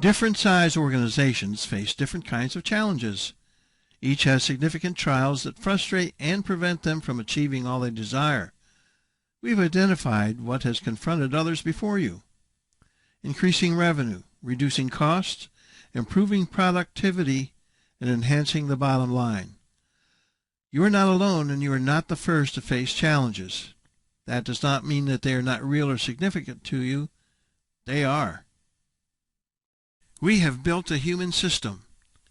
Different size organizations face different kinds of challenges. Each has significant trials that frustrate and prevent them from achieving all they desire. We've identified what has confronted others before you. Increasing revenue, reducing costs, improving productivity, and enhancing the bottom line. You are not alone, and you are not the first to face challenges. That does not mean that they are not real or significant to you. They are. We have built a human system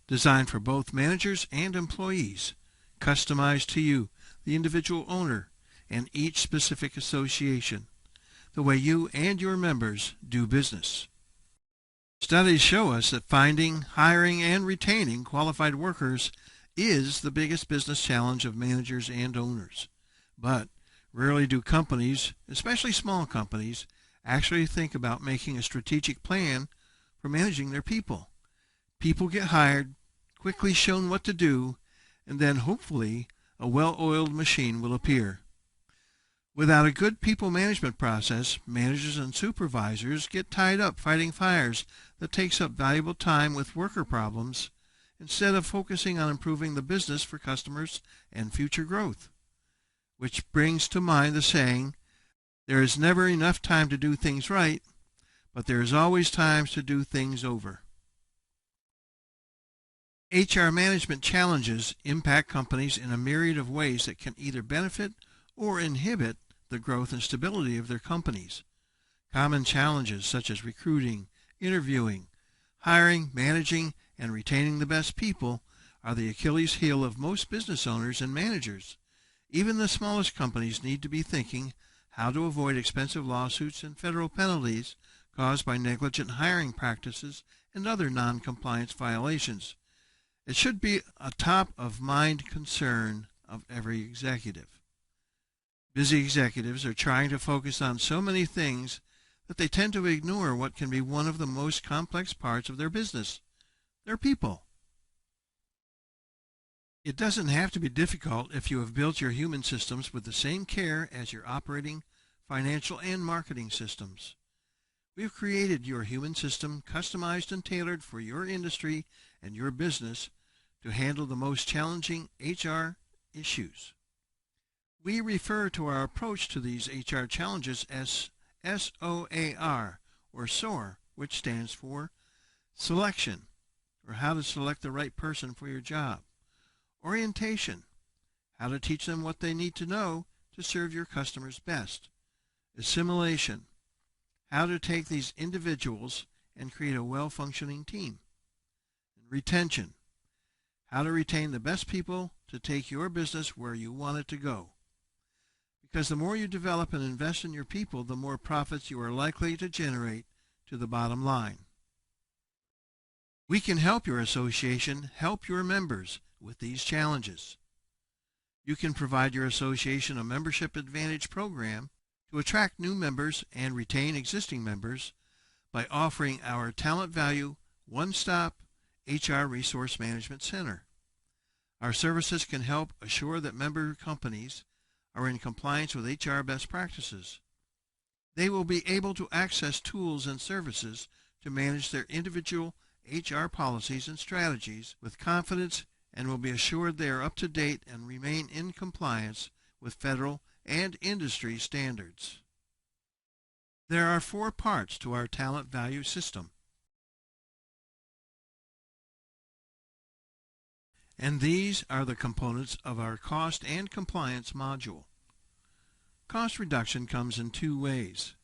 designed for both managers and employees, customized to you, the individual owner, and each specific association, the way you and your members do business. Studies show us that finding, hiring, and retaining qualified workers is the biggest business challenge of managers and owners. But rarely do companies, especially small companies, actually think about making a strategic plan for managing their people. People get hired, quickly shown what to do, and then hopefully a well-oiled machine will appear. Without a good people management process, managers and supervisors get tied up fighting fires that takes up valuable time with worker problems instead of focusing on improving the business for customers and future growth. Which brings to mind the saying, there is never enough time to do things right, but there is always time to do things over. HR management challenges impact companies in a myriad of ways that can either benefit or inhibit the growth and stability of their companies. Common challenges such as recruiting, interviewing, hiring, managing, and retaining the best people are the Achilles heel of most business owners and managers. Even the smallest companies need to be thinking how to avoid expensive lawsuits and federal penalties caused by negligent hiring practices and other non-compliance violations. It should be a top-of-mind concern of every executive. Busy executives are trying to focus on so many things that they tend to ignore what can be one of the most complex parts of their business, their people. It doesn't have to be difficult if you have built your human systems with the same care as your operating, financial, and marketing systems. We've created your human system customized and tailored for your industry and your business to handle the most challenging HR issues. We refer to our approach to these HR challenges as SOAR, or SOAR, which stands for selection, or how to select the right person for your job. Orientation, how to teach them what they need to know to serve your customers best. Assimilation, how to take these individuals and create a well-functioning team. And retention, how to retain the best people to take your business where you want it to go. Because the more you develop and invest in your people, the more profits you are likely to generate to the bottom line. We can help your association help your members with these challenges. You can provide your association a membership advantage program to attract new members and retain existing members by offering our Talent Value One-Stop HR Resource Management Center. Our services can help assure that member companies are in compliance with HR best practices. They will be able to access tools and services to manage their individual HR policies and strategies with confidence and will be assured they are up to date and remain in compliance with federal and industry standards. There are 4 parts to our talent value system, and these are the components of our cost and compliance module. Cost reduction comes in 2 ways.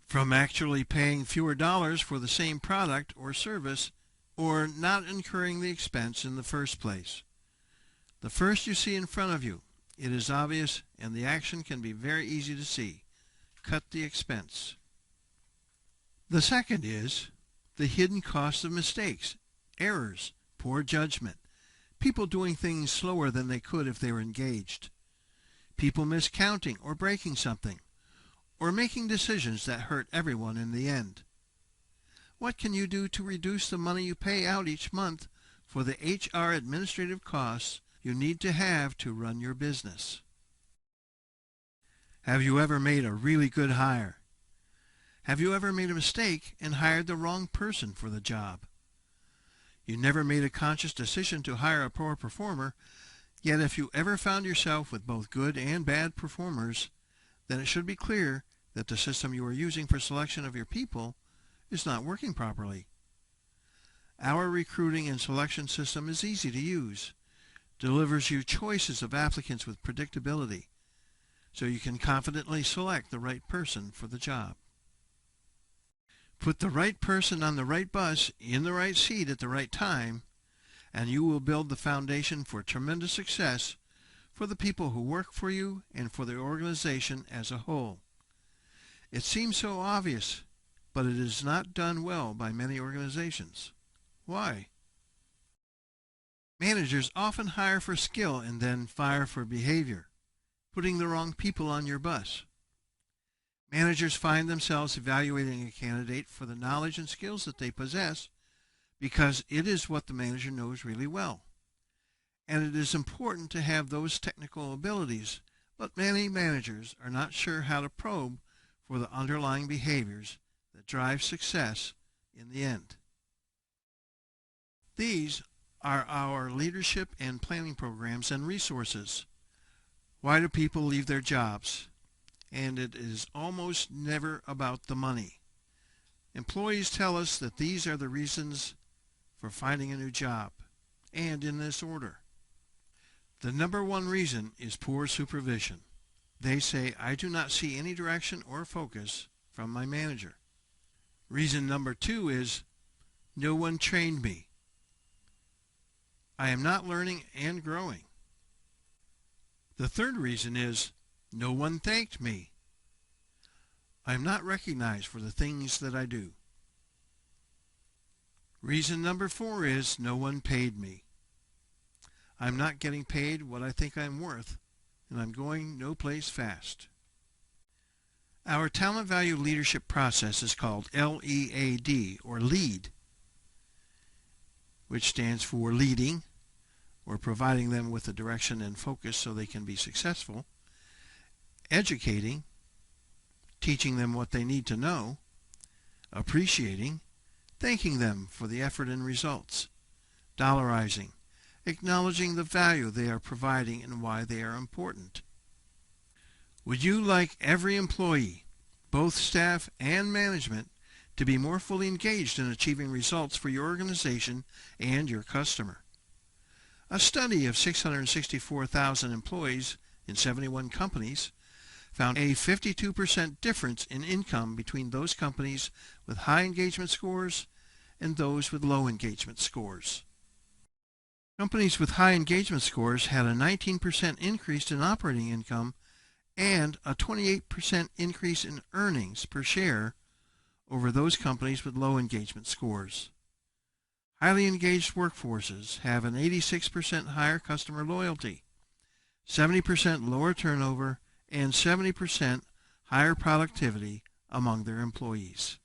From actually paying fewer dollars for the same product or service, or not incurring the expense in the first place. The first you see in front of you, it is obvious and the action can be very easy to see. Cut the expense. The second is the hidden cost of mistakes, errors, poor judgment, people doing things slower than they could if they were engaged, people miscounting or breaking something, or making decisions that hurt everyone in the end. What can you do to reduce the money you pay out each month for the HR administrative costs you need to have to run your business? Have you ever made a really good hire? Have you ever made a mistake and hired the wrong person for the job? You never made a conscious decision to hire a poor performer, yet if you ever found yourself with both good and bad performers, then it should be clear that the system you are using for selection of your people is not working properly. Our recruiting and selection system is easy to use, delivers you choices of applicants with predictability, so you can confidently select the right person for the job. Put the right person on the right bus in the right seat at the right time, and you will build the foundation for tremendous success for the people who work for you and for the organization as a whole. It seems so obvious, but it is not done well by many organizations. Why? Managers often hire for skill and then fire for behavior, putting the wrong people on your bus. Managers find themselves evaluating a candidate for the knowledge and skills that they possess because it is what the manager knows really well. And it is important to have those technical abilities, but many managers are not sure how to probe for the underlying behaviors that drive success in the end. These are our leadership and planning programs and resources. Why do people leave their jobs? And it is almost never about the money. Employees tell us that these are the reasons for finding a new job, and in this order. The number one reason is poor supervision. They say, I do not see any direction or focus from my manager. Reason number two is, no one trained me. I am not learning and growing. The third reason is, no one thanked me. I am not recognized for the things that I do. Reason number four is, no one paid me. I'm not getting paid what I think I'm worth, and I'm going no place fast. Our talent value leadership process is called LEAD, or LEAD, which stands for leading, or providing them with a direction and focus so they can be successful, educating, teaching them what they need to know, appreciating, thanking them for the effort and results, dollarizing, acknowledging the value they are providing and why they are important. Would you like every employee, both staff and management, to be more fully engaged in achieving results for your organization and your customer? A study of 664,000 employees in 71 companies found a 52% difference in income between those companies with high engagement scores and those with low engagement scores. Companies with high engagement scores had a 19% increase in operating income and a 28% increase in earnings per share over those companies with low engagement scores. Highly engaged workforces have an 86% higher customer loyalty, 70% lower turnover, and 70% higher productivity among their employees.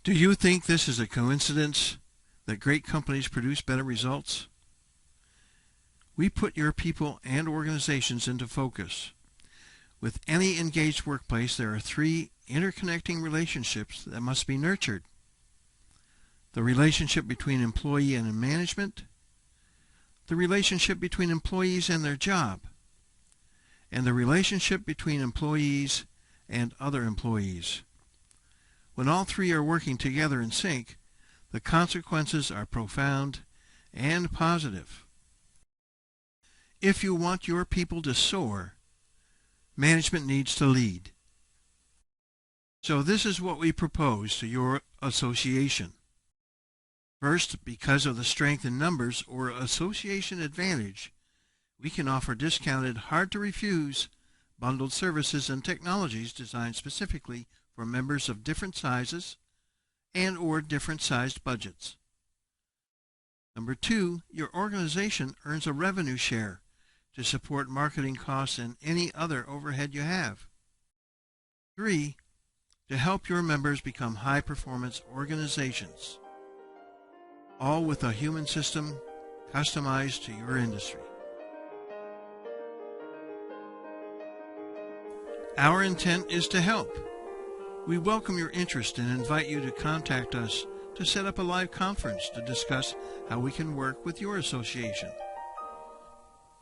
Do you think this is a coincidence that great companies produce better results? We put your people and organizations into focus. With any engaged workplace, there are three interconnecting relationships that must be nurtured. The relationship between employee and management, the relationship between employees and their job, and the relationship between employees and other employees. When all three are working together in sync, the consequences are profound and positive. If you want your people to soar, management needs to lead. So this is what we propose to your association. First, because of the strength in numbers or association advantage, we can offer discounted, hard-to-refuse, bundled services and technologies designed specifically for members of different sizes and or different sized budgets. Number two, your organization earns a revenue share to support marketing costs and any other overhead you have. Three, to help your members become high-performance organizations, all with a human system customized to your industry. Our intent is to help, We welcome your interest and invite you to contact us to set up a live conference to discuss how we can work with your association.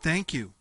Thank you.